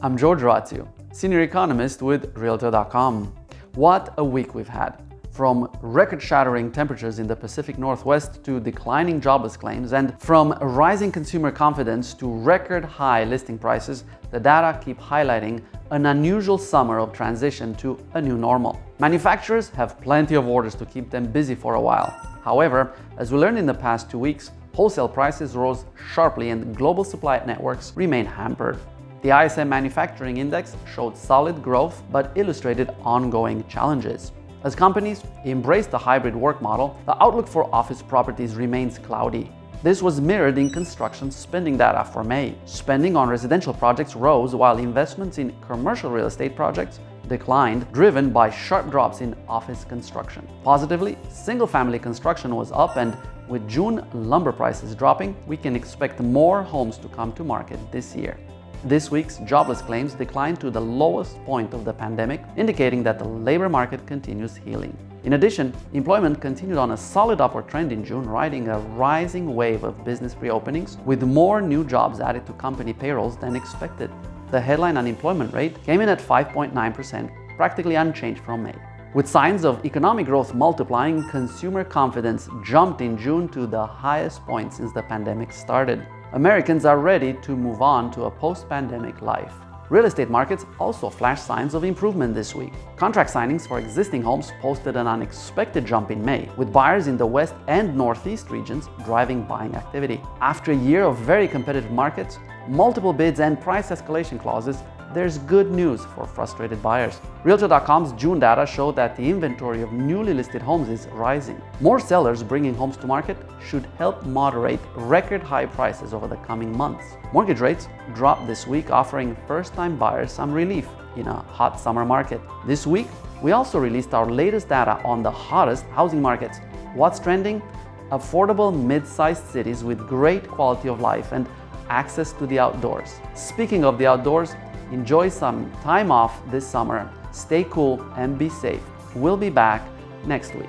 I'm George Ratiu, Senior Economist with Realtor.com. What a week we've had. From record-shattering temperatures in the Pacific Northwest to declining jobless claims, and from rising consumer confidence to record-high listing prices, the data keep highlighting an unusual summer of transition to a new normal. Manufacturers have plenty of orders to keep them busy for a while. However, as we learned in the past 2 weeks, wholesale prices rose sharply and global supply networks remain hampered. The ISM Manufacturing Index showed solid growth but illustrated ongoing challenges. As companies embrace the hybrid work model, the outlook for office properties remains cloudy. This was mirrored in construction spending data for May. Spending on residential projects rose while investments in commercial real estate projects declined, driven by sharp drops in office construction. Positively, single-family construction was up, and with June lumber prices dropping, we can expect more homes to come to market this year. This week's jobless claims declined to the lowest point of the pandemic, indicating that the labor market continues healing. In addition, employment continued on a solid upward trend in June, riding a rising wave of business reopenings, with more new jobs added to company payrolls than expected. The headline unemployment rate came in at 5.9%, practically unchanged from May. With signs of economic growth multiplying, consumer confidence jumped in June to the highest point since the pandemic started. Americans are ready to move on to a post-pandemic life. Real estate markets also flashed signs of improvement this week. Contract signings for existing homes posted an unexpected jump in May, with buyers in the West and Northeast regions driving buying activity. After a year of very competitive markets, multiple bids and price escalation clauses, there's good news for frustrated buyers. Realtor.com's June data showed that the inventory of newly listed homes is rising. More sellers bringing homes to market should help moderate record high prices over the coming months. Mortgage rates dropped this week, offering first-time buyers some relief in a hot summer market. This week, we also released our latest data on the hottest housing markets. What's trending? Affordable mid-sized cities with great quality of life and access to the outdoors. Speaking of the outdoors, enjoy some time off this summer. Stay cool and be safe. We'll be back next week.